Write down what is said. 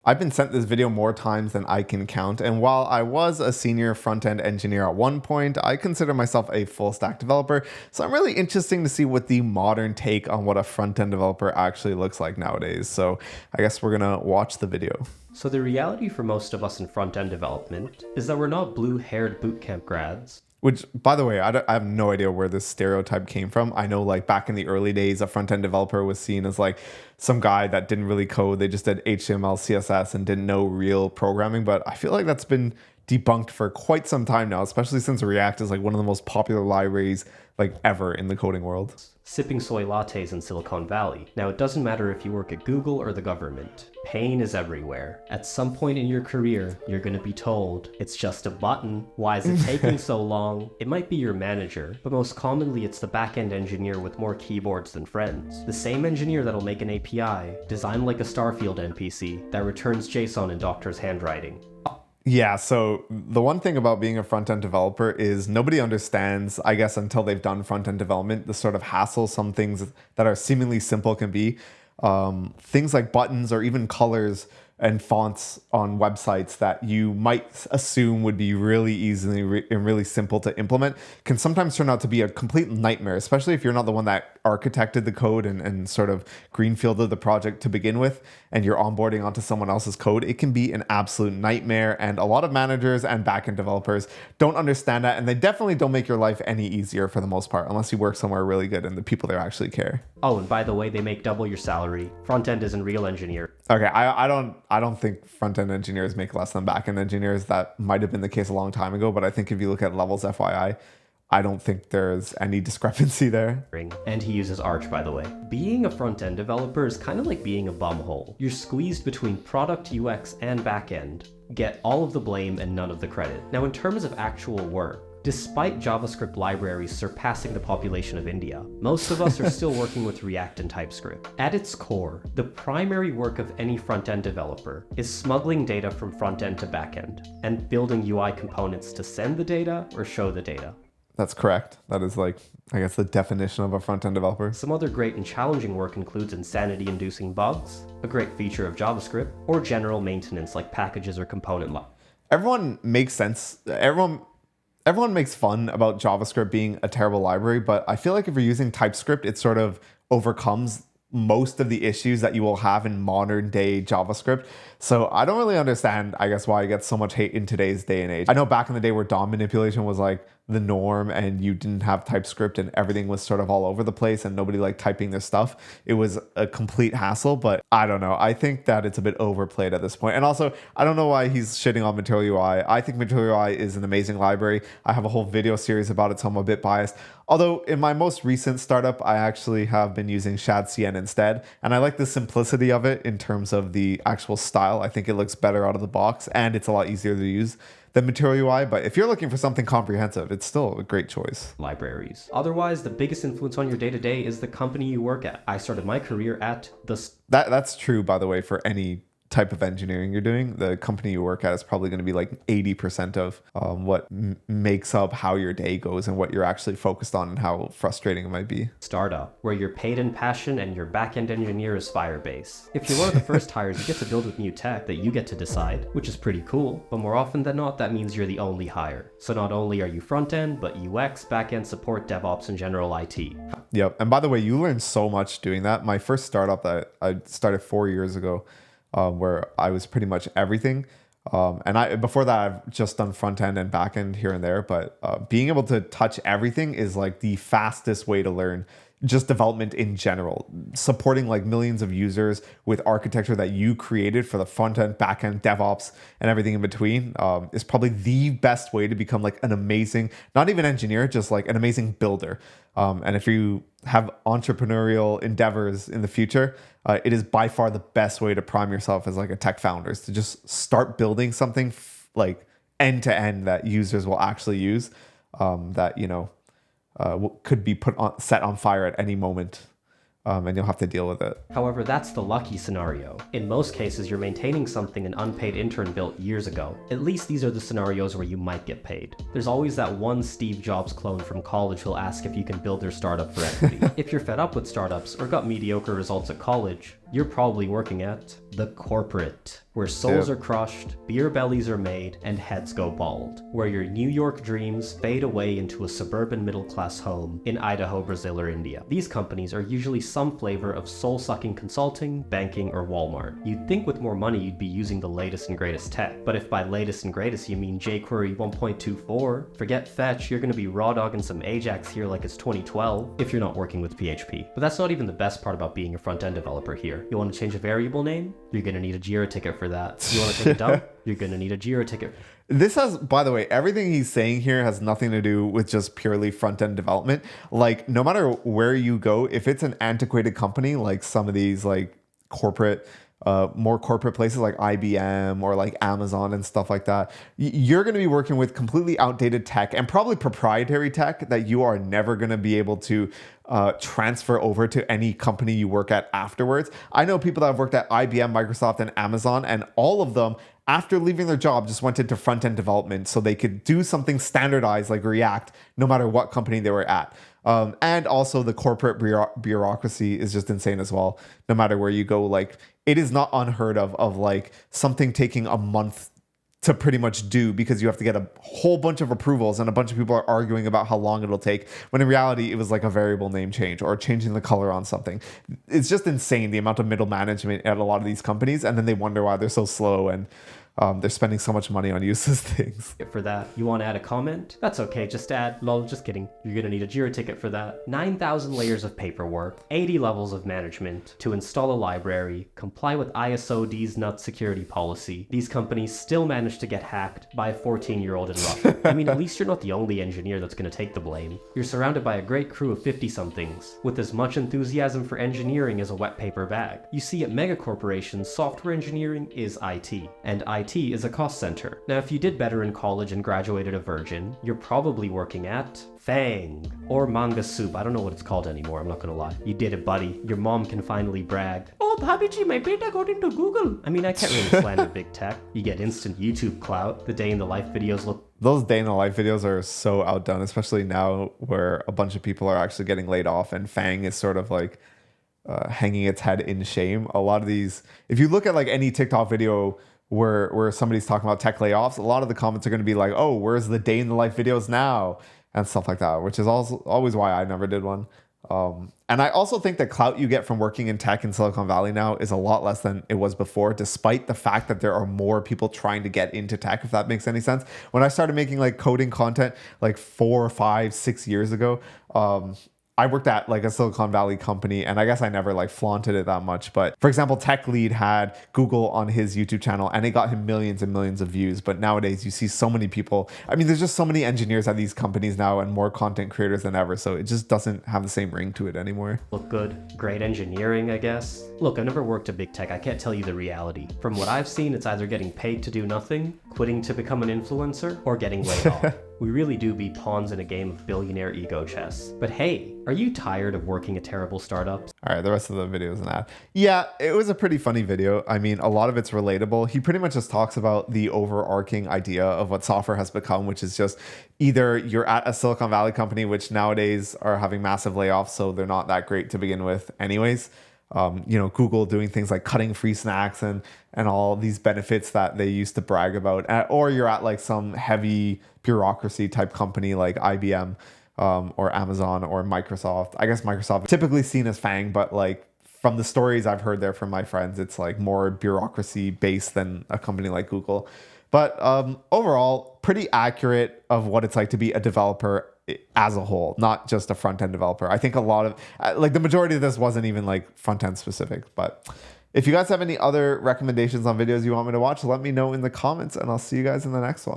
I've been sent this video more times than I can count, and while I was a senior front-end engineer at one point, I consider myself a full-stack developer, so I'm really interested to see what the modern take on what a front-end developer actually looks like nowadays. So I guess we're gonna watch the video. So the reality for most of us in front-end development is that we're not blue-haired bootcamp grads. Which, by the way, I have no idea where this stereotype came from. I know, like, back in the early days, a front-end developer was seen as, like, some guy that didn't really code. They just did HTML, CSS, and didn't know real programming. But I feel like that's been debunked for quite some time now, especially since React is, like, one of the most popular libraries, like, ever in the coding world. Sipping soy lattes in Silicon Valley. Now, it doesn't matter if you work at Google or the government. Pain is everywhere. At some point in your career, you're going to be told, it's just a button. Why is it taking so long? It might be your manager, but most commonly it's the back-end engineer with more keyboards than friends. The same engineer that'll make an API, designed like a Starfield NPC, that returns JSON in doctor's handwriting. Yeah, so the one thing about being a front-end developer is nobody understands, I guess, until they've done front-end development, the sort of hassle some things that are seemingly simple can be. Things like buttons or even colors and fonts on websites that you might assume would be really easily and really simple to implement can sometimes turn out to be a complete nightmare, especially if you're not the one that architected the code and sort of greenfielded the project to begin with, and you're onboarding onto someone else's code. It can be an absolute nightmare, and a lot of managers and backend developers don't understand that, and they definitely don't make your life any easier for the most part, unless you work somewhere really good and the people there actually care. Oh, and by the way, they make double your salary. Front-end isn't real engineer. Okay, I don't think front-end engineers make less than back-end engineers. That might have been the case a long time ago, but I think if you look at levels FYI, I don't think there's any discrepancy there. And he uses Arch, by the way. Being a front-end developer is kind of like being a bumhole. You're squeezed between product, UX, and backend. Get all of the blame and none of the credit. Now, in terms of actual work, despite JavaScript libraries surpassing the population of India, most of us are still working with React and TypeScript. At its core, the primary work of any front-end developer is smuggling data from front-end to back-end and building UI components to send the data or show the data. That's correct. That is, like, I guess, the definition of a front-end developer. Some other great and challenging work includes insanity-inducing bugs, a great feature of JavaScript, or general maintenance like packages or component lock. Everyone makes sense. Everyone makes fun about JavaScript being a terrible library, but I feel like if you're using TypeScript, it sort of overcomes most of the issues that you will have in modern day JavaScript. So I don't really understand, I guess, why it gets so much hate in today's day and age. I know back in the day where DOM manipulation was like the norm and you didn't have TypeScript and everything was sort of all over the place and nobody liked typing their stuff. It was a complete hassle, but I don't know. I think that it's a bit overplayed at this point. And also, I don't know why he's shitting on Material UI. I think Material UI is an amazing library. I have a whole video series about it, so I'm a bit biased. Although in my most recent startup, I actually have been using ShadCN instead. And I like the simplicity of it in terms of the actual style. I think it looks better out of the box and it's a lot easier to use than Material UI. But if you're looking for something comprehensive, it's still a great choice. Libraries. Otherwise, the biggest influence on your day-to-day is the company you work at. I started my career at That's true, by the way, for any type of engineering you're doing. The company you work at is probably going to be like 80% of what makes up how your day goes and what you're actually focused on and how frustrating it might be. Startup, where you're paid in passion and your back-end engineer is Firebase. If you're one of the first hires, you get to build with new tech that you get to decide, which is pretty cool, but more often than not, that means you're the only hire. So not only are you front-end, but UX, back-end support, DevOps, and general IT. Yep, and by the way, you learn so much doing that. My first startup that I started 4 years ago, where I was pretty much everything. And before that, I've just done front end and back end here and there. But being able to touch everything is like the fastest way to learn just development in general. Supporting like millions of users with architecture that you created for the front end, back end, DevOps, and everything in between is probably the best way to become like an amazing, not even engineer, just like an amazing builder. And if you have entrepreneurial endeavors in the future, it is by far the best way to prime yourself as like a tech founder, is to just start building something like end to end that users will actually use, that, you know, could be set on fire at any moment. And you'll have to deal with it. However, that's the lucky scenario. In most cases, you're maintaining something an unpaid intern built years ago. At least these are the scenarios where you might get paid. There's always that one Steve Jobs clone from college who'll ask if you can build their startup for equity. If you're fed up with startups or got mediocre results at college, you're probably working at the corporate, where souls are crushed, beer bellies are made, and heads go bald, where your New York dreams fade away into a suburban middle-class home in Idaho, Brazil, or India. These companies are usually some flavor of soul-sucking consulting, banking, or Walmart. You'd think with more money you'd be using the latest and greatest tech, but if by latest and greatest you mean jQuery 1.24, forget Fetch, you're gonna be raw dogging some Ajax here like it's 2012, if you're not working with PHP. But that's not even the best part about being a front-end developer here. You want to change a variable name? You're gonna need a Jira ticket for that. You want to take a dump? You're gonna need a Jira ticket. This has, by the way, everything he's saying here has nothing to do with just purely front-end development. Like, no matter where you go, if it's an antiquated company, like some of these like corporate, more corporate places like IBM or like Amazon and stuff like that, you're going to be working with completely outdated tech and probably proprietary tech that you are never going to be able to transfer over to any company you work at afterwards. I know people that have worked at IBM, Microsoft, and Amazon, and all of them, after leaving their job, just went into front-end development so they could do something standardized like React, no matter what company they were at. And also the corporate bureaucracy is just insane as well. No matter where you go, like it is not unheard of like something taking a month to pretty much do because you have to get a whole bunch of approvals and a bunch of people are arguing about how long it'll take, when in reality it was like a variable name change or changing the color on something. It's just insane the amount of middle management at a lot of these companies, and then they wonder why they're so slow and they're spending so much money on useless things. For that, you want to add a comment? That's okay, just add, lol, just kidding. You're gonna need a Jira ticket for that. 9,000 layers of paperwork, 80 levels of management to install a library, comply with ISO D's nut security policy. These companies still manage to get hacked by a 14-year-old in Russia. I mean, at least you're not the only engineer that's gonna take the blame. You're surrounded by a great crew of 50-somethings, with as much enthusiasm for engineering as a wet paper bag. You see, at mega corporations, software engineering is IT, and IT is a cost center. Now, if you did better in college and graduated a virgin, you're probably working at Fang or Manga Soup. I don't know what it's called anymore, I'm not gonna lie. You did it, buddy. Your mom can finally brag. Oh, Bhabiji, my beta got into Google. I mean, I can't really slander big tech. You get instant YouTube clout. The day in the life videos look... Those day in the life videos are so outdone, especially now where a bunch of people are actually getting laid off and Fang is sort of like hanging its head in shame. A lot of these, if you look at like any TikTok video where somebody's talking about tech layoffs, a lot of the comments are going to be like, oh, where's the day in the life videos now? And stuff like that, which is also always why I never did one. And I also think the clout you get from working in tech in Silicon Valley now is a lot less than it was before, despite the fact that there are more people trying to get into tech, if that makes any sense. When I started making like coding content like 4, 5, 6 years ago, I worked at like a Silicon Valley company, and I guess I never like flaunted it that much. But for example, Tech Lead had Google on his YouTube channel and it got him millions and millions of views. But nowadays you see so many people. I mean, there's just so many engineers at these companies now and more content creators than ever. So it just doesn't have the same ring to it anymore. Look good. Great engineering, I guess. Look, I never worked at big tech. I can't tell you the reality. From what I've seen, it's either getting paid to do nothing, quitting to become an influencer, or getting laid off. We really do be pawns in a game of billionaire ego chess. But hey, are you tired of working at terrible startups? All right, the rest of the video is an ad. Yeah, it was a pretty funny video. I mean, a lot of it's relatable. He pretty much just talks about the overarching idea of what software has become, which is just either you're at a Silicon Valley company, which nowadays are having massive layoffs, so they're not that great to begin with anyways. You know, Google doing things like cutting free snacks and all these benefits that they used to brag about, or you're at like some heavy bureaucracy type company like IBM or Amazon or Microsoft. I guess Microsoft typically seen as Fang, but like from the stories I've heard there from my friends, it's like more bureaucracy based than a company like Google. But overall, pretty accurate of what it's like to be a developer as a whole, not just a front-end developer. I think a lot of, like the majority of this wasn't even like front-end specific, but if you guys have any other recommendations on videos you want me to watch, let me know in the comments and I'll see you guys in the next one.